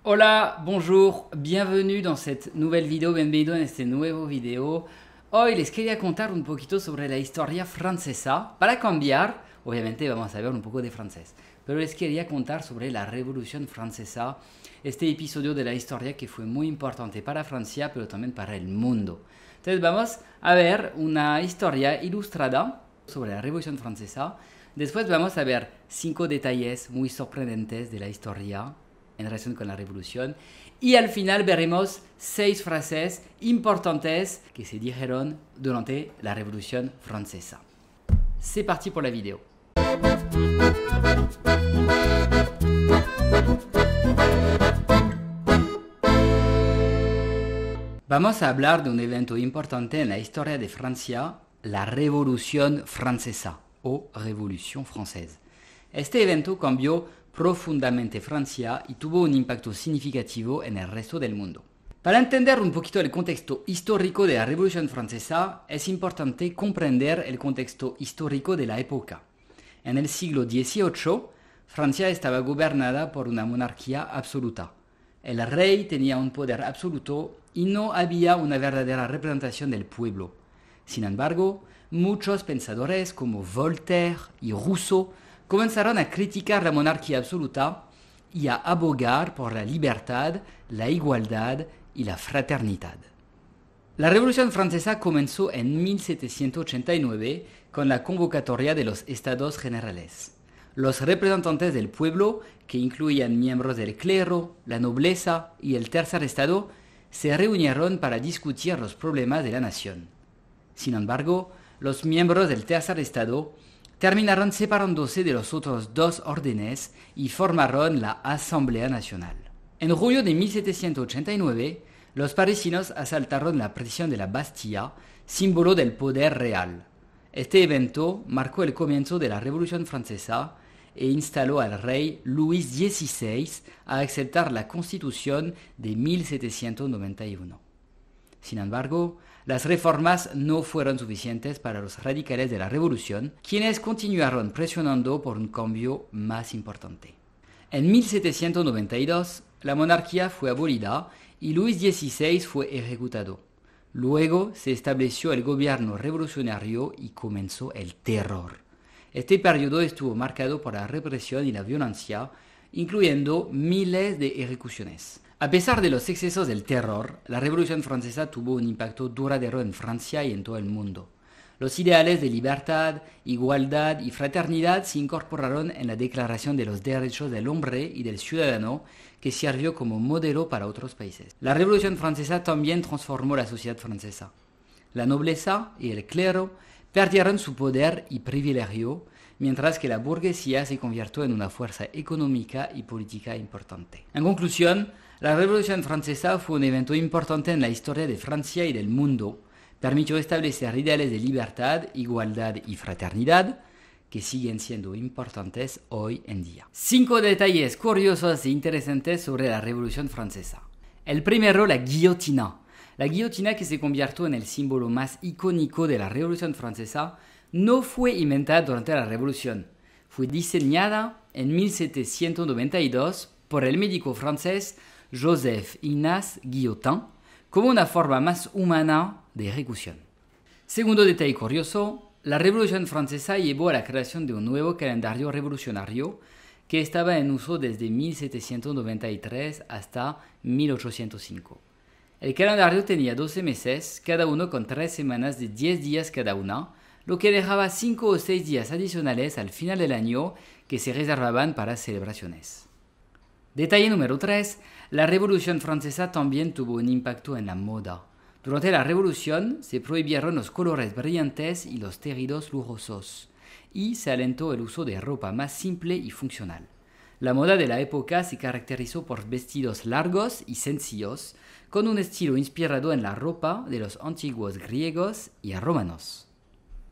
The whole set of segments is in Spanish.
Hola, bonjour, bienvenue dans cette nouvelle vidéo, bienvenido en este nuevo video. Hoy les quería contar un poquito sobre la historia francesa. Para cambiar, obviamente vamos a ver un poco de francés, pero les quería contar sobre la Revolución Francesa, este episodio de la historia que fue muy importante para Francia, pero también para el mundo. Entonces vamos a ver una historia ilustrada sobre la Revolución Francesa. Después vamos a ver 5 detalles muy sorprendentes de la historia en relación con la revolución. Y al final veremos 6 frases importantes que se dijeron durante la Revolución Francesa. C'est parti pour la vidéo. Vamos a hablar de un evento importante en la historia de Francia, la Revolución Francesa o Revolución Française. Este evento cambió profundamente Francia y tuvo un impacto significativo en el resto del mundo. Para entender un poquito el contexto histórico de la Revolución Francesa, es importante comprender el contexto histórico de la época. En el siglo XVIII, Francia estaba gobernada por una monarquía absoluta. El rey tenía un poder absoluto y no había una verdadera representación del pueblo. Sin embargo, muchos pensadores como Voltaire y Rousseau comenzaron a criticar la monarquía absoluta y a abogar por la libertad, la igualdad y la fraternidad. La Revolución Francesa comenzó en 1789 con la convocatoria de los Estados Generales. Los representantes del pueblo, que incluían miembros del clero, la nobleza y el tercer estado, se reunieron para discutir los problemas de la nación. Sin embargo, los miembros del tercer estado terminaron separándose de los otros dos órdenes y formaron la Asamblea Nacional. En julio de 1789, los parisinos asaltaron la prisión de la Bastilla, símbolo del poder real. Este evento marcó el comienzo de la Revolución Francesa e instaló al rey Luis XVI a aceptar la Constitución de 1791. Sin embargo, las reformas no fueron suficientes para los radicales de la revolución, quienes continuaron presionando por un cambio más importante. En 1792, la monarquía fue abolida y Luis XVI fue ejecutado. Luego se estableció el gobierno revolucionario y comenzó el terror. Este periodo estuvo marcado por la represión y la violencia, incluyendo miles de ejecuciones. A pesar de los excesos del terror, la Revolución Francesa tuvo un impacto duradero en Francia y en todo el mundo. Los ideales de libertad, igualdad y fraternidad se incorporaron en la Declaración de los Derechos del Hombre y del Ciudadano, que sirvió como modelo para otros países. La Revolución Francesa también transformó la sociedad francesa. La nobleza y el clero perdieron su poder y privilegio, mientras que la burguesía se convirtió en una fuerza económica y política importante. En conclusión, la Revolución Francesa fue un evento importante en la historia de Francia y del mundo. Permitió establecer ideales de libertad, igualdad y fraternidad que siguen siendo importantes hoy en día. 5 detalles curiosos e interesantes sobre la Revolución Francesa. El primero, la guillotina. La guillotina, que se convirtió en el símbolo más icónico de la Revolución Francesa, no fue inventada durante la Revolución. Fue diseñada en 1792 por el médico francés Joseph Ignace Guillotin como una forma más humana de ejecución. Segundo detalle curioso, la Revolución Francesa llevó a la creación de un nuevo calendario revolucionario que estaba en uso desde 1793 hasta 1805. El calendario tenía 12 meses, cada uno con 3 semanas de 10 días cada una, lo que dejaba 5 o 6 días adicionales al final del año que se reservaban para celebraciones. Detalle número 3. La Revolución Francesa también tuvo un impacto en la moda. Durante la Revolución se prohibieron los colores brillantes y los tejidos lujosos, y se alentó el uso de ropa más simple y funcional. La moda de la época se caracterizó por vestidos largos y sencillos, con un estilo inspirado en la ropa de los antiguos griegos y romanos.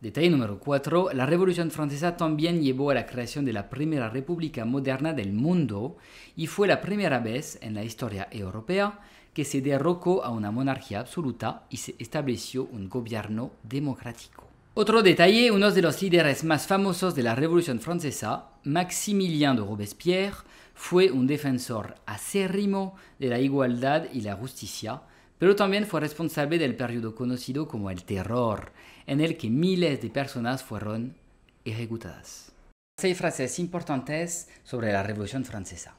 Detalle número 4. La Revolución Francesa también llevó a la creación de la primera república moderna del mundo y fue la primera vez en la historia europea que se derrocó a una monarquía absoluta y se estableció un gobierno democrático. Otro detalle, uno de los líderes más famosos de la Revolución Francesa, Maximilien de Robespierre fue un defensor acérrimo de la igualdad y la justicia, pero también fue responsable del periodo conocido como el terror, en el que miles de personas fueron ejecutadas. 6 frases importantes sobre la Revolución Francesa.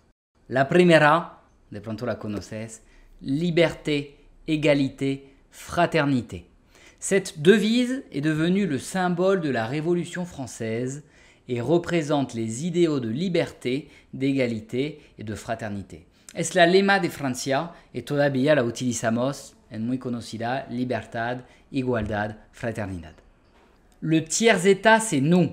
La primera, de pronto la conoces, liberté, égalité, fraternité. Cette devise est devenue le symbole de la Révolution française et représente les idéaux de liberté, d'égalité et de fraternité. Es la lema de Francia y todavía la utilizamos en muy conocida libertad, igualdad, fraternidad. Le tiers-état, c'est nous.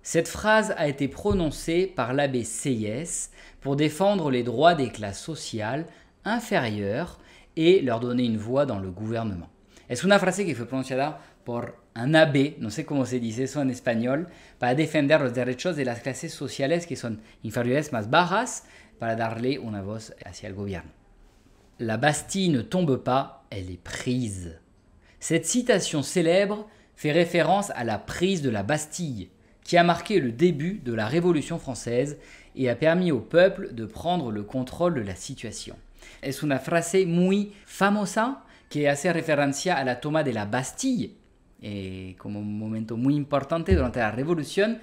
Cette phrase a été prononcée par l'abbé Sieyès pour défendre les droits des classes sociales inférieures et leur donner une voix dans le gouvernement. Es una frase que fue pronunciada por un abbé, no sé cómo se dice eso en español, para defender los derechos de las clases sociales que son inferiores, más bajas, para darle una voz hacia el gobierno. La Bastille ne tombe pas, elle est prise. Cette citation célèbre fait référence à la prise de la Bastille, qui a marqué le début de la Révolution française et a permis au peuple de prendre le contrôle de la situation. Es una frase muy famosa que hace referencia a la toma de la Bastille, como un momento muy importante durante la Revolución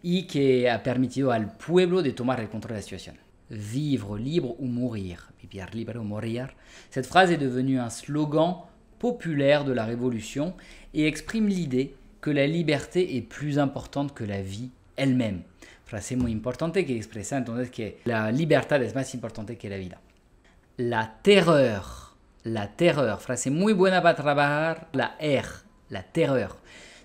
y que ha permitido al pueblo de tomar el control de la situación. Vivre libre ou mourir, vivir libre ou mourir. Cette phrase est devenue un slogan populaire de la Révolution et exprime l'idée que la liberté est plus importante que la vie elle-même. Frase muy importante que expresa entonces que la libertad es más importante que la vida. La terreur, frase muy buena para trabajar la R, la terreur.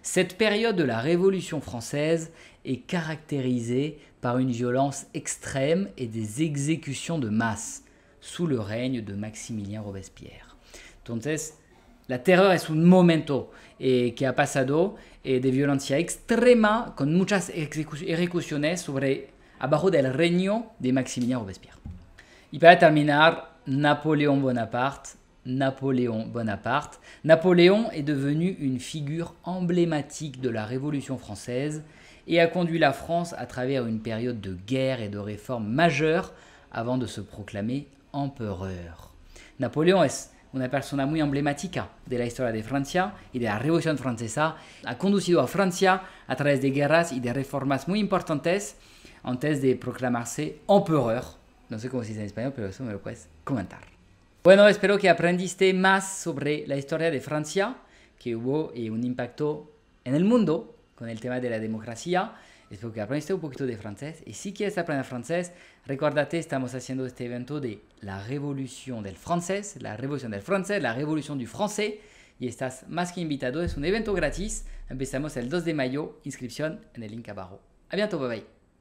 Cette période de la Révolution française est caractérisée par une violence extrême et des exécutions de masse sous le règne de Maximilien Robespierre. Entonces, la terror es un momento que ha pasado de violencia extrema con muchas ejecuciones abajo del reino de Maximilien Robespierre. Y para terminar, Napoléon Bonaparte. Napoléon est devenu une figure emblématique de la Révolution française et a conduit la France à travers une période de guerre et de réformes majeures avant de se proclamer empereur. Napoléon es una persona muy emblemática de la historia de Francia y de la Revolución Francesa. Ha conducido a Francia a través de guerras y de reformas muy importantes antes de proclamarse empereur. No sé cómo se dice en español, pero eso me lo puedes comentar. Bueno, espero que aprendiste más sobre la historia de Francia, que hubo un impacto en el mundo con el tema de la democracia. Espero que aprendiste un poquito de francés. Y si quieres aprender francés, recuérdate, estamos haciendo este evento de la revolución del francés, la revolución du français. Y estás más que invitado. Es un evento gratis. Empezamos el 2 de mayo. Inscripción en el link abajo. A bientôt, bye bye.